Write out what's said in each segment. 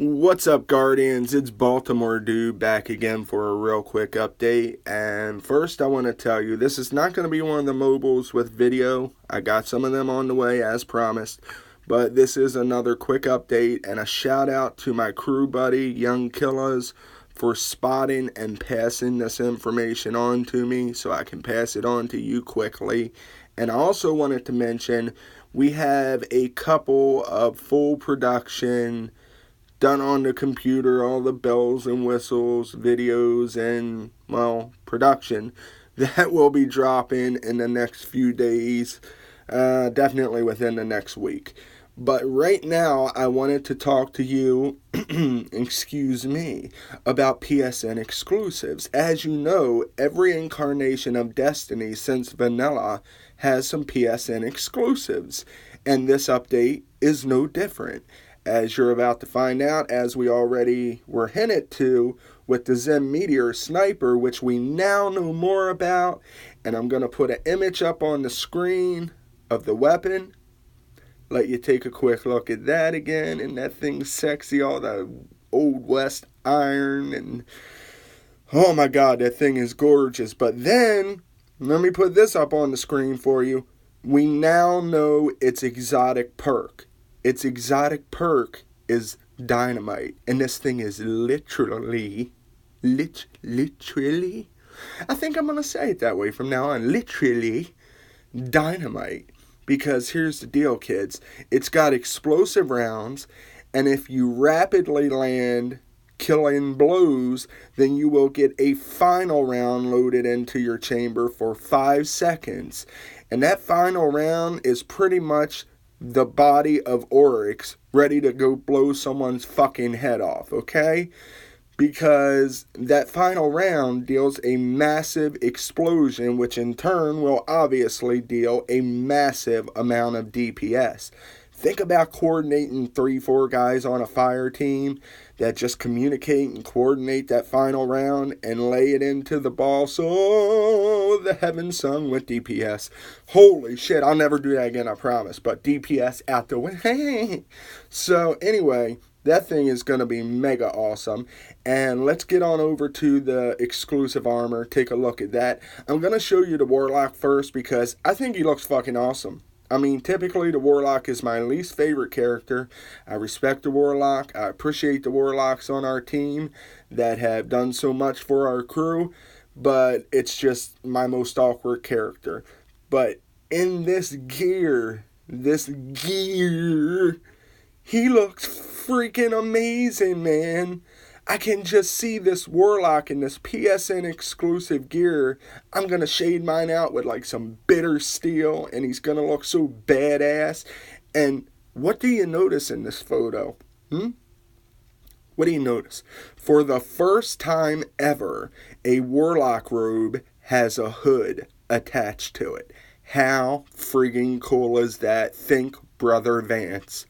What's up, Guardians? It's Baltimore Dude back again for a real quick update. And first, I want to tell you, this is not going to be one of the mobiles with video. I got some of them on the way as promised. But this is another quick update and a shout out to my crew buddy, Young Killers, for spotting and passing this information on to me so I can pass it on to you quickly. And I also wanted to mention, we have a couple of full production done on the computer, all the bells and whistles, videos, and, well, production that will be dropping in the next few days, definitely within the next week. But right now, I wanted to talk to you, excuse me, about PSN exclusives. As you know, every incarnation of Destiny since Vanilla has some PSN exclusives, and this update is no different. As you're about to find out, as we already were hinted to with the Zen Meteor Sniper, which we now know more about. And I'm going to put an image up on the screen of the weapon. Let you take a quick look at that again. And that thing's sexy, all the Old West iron. And oh my God, that thing is gorgeous. But then, let me put this up on the screen for you. We now know its exotic perk. Its exotic perk is Dynamite. And this thing is literally, I think I'm going to say it that way from now on. Literally Dynamite. Because here's the deal, kids. It's got explosive rounds. And if you rapidly land killing blows, then you will get a final round loaded into your chamber for 5 seconds. And that final round is pretty much the body of Oryx ready to go blow someone's fucking head off, okay? Because that final round deals a massive explosion, which in turn will obviously deal a massive amount of DPS. Think about coordinating 3-4 guys on a fire team that just communicate and coordinate that final round and lay it into the ball. So the heavens sung with DPS. Holy shit, I'll never do that again, I promise. But DPS out the way. So anyway, that thing is going to be mega awesome. And let's get on over to the exclusive armor. Take a look at that. I'm going to show you the Warlock first because I think he looks fucking awesome. I mean, typically the Warlock is my least favorite character. I respect the Warlock. I appreciate the Warlocks on our team that have done so much for our crew. But it's just my most awkward character. But in this gear, he looks freaking amazing, man. I can just see this Warlock in this PSN exclusive gear. I'm going to shade mine out with like some bitter steel, and he's going to look so badass. And what do you notice in this photo? What do you notice? For the first time ever, a Warlock robe has a hood attached to it. How friggin' cool is that? Think Brother Vance.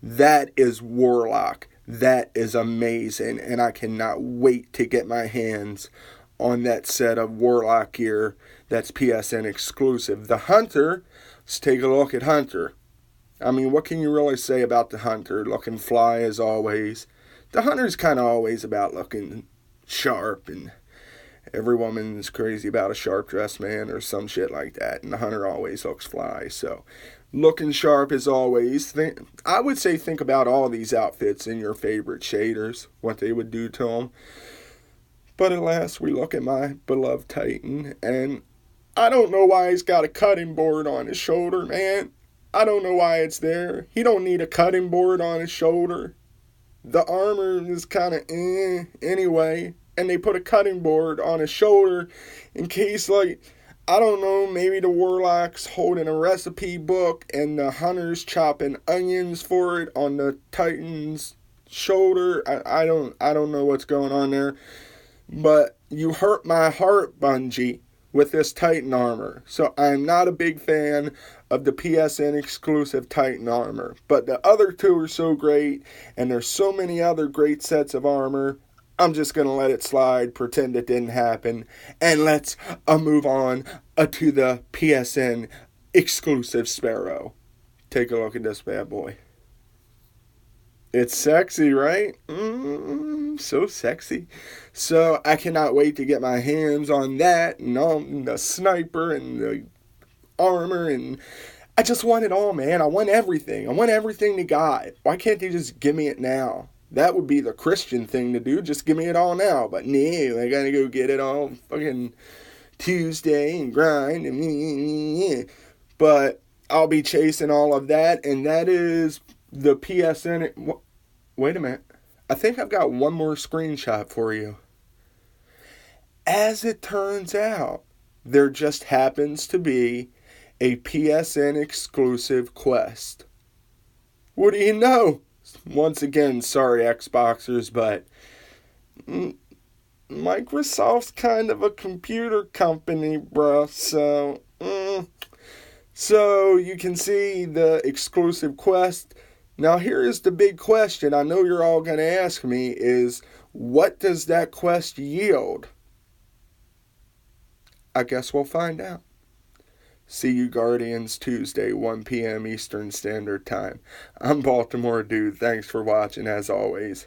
That is Warlock. That is amazing, and I cannot wait to get my hands on that set of Warlock gear that's PSN exclusive. The Hunter, let's take a look at Hunter. I mean, what can you really say about the Hunter? Looking fly as always. The Hunter's kind of always about looking sharp, and every woman's crazy about a sharp dressed man or some shit like that, and the Hunter always looks fly, so looking sharp as always. I would say think about all these outfits in your favorite shaders, what they would do to them. But at last, we look at my beloved Titan, and I don't know why he's got a cutting board on his shoulder, man. I don't know why it's there. He don't need a cutting board on his shoulder. The armor is kind of anyway, and they put a cutting board on his shoulder in case, like, I don't know, maybe the Warlock's holding a recipe book and the Hunter's chopping onions for it on the Titan's shoulder. I don't know what's going on there. But you hurt my heart, Bungie, with this Titan armor. So I'm not a big fan of the PSN exclusive Titan armor. But the other two are so great, and there's so many other great sets of armor. I'm just going to let it slide, pretend it didn't happen, and let's move on to the PSN exclusive Sparrow. Take a look at this bad boy. It's sexy, right? So sexy. So I cannot wait to get my hands on that and on the sniper and the armor, and I just want it all, man. I want everything. I want everything they got. Why can't they just give me it now? That would be the Christian thing to do. Just give me it all now. But no, I gotta go get it all fucking Tuesday and grind. But I'll be chasing all of that, and that is the PSN. Wait a minute. I think I've got one more screenshot for you. As it turns out, there just happens to be a PSN exclusive quest. What do you know? Once again, sorry Xboxers, but Microsoft's kind of a computer company, bro. So you can see the exclusive quest. Now here is the big question I know you're all going to ask me is, what does that quest yield? I guess we'll find out. See you Guardians Tuesday, 1 p.m. Eastern Standard Time. I'm Baltimore Dude. Thanks for watching as always.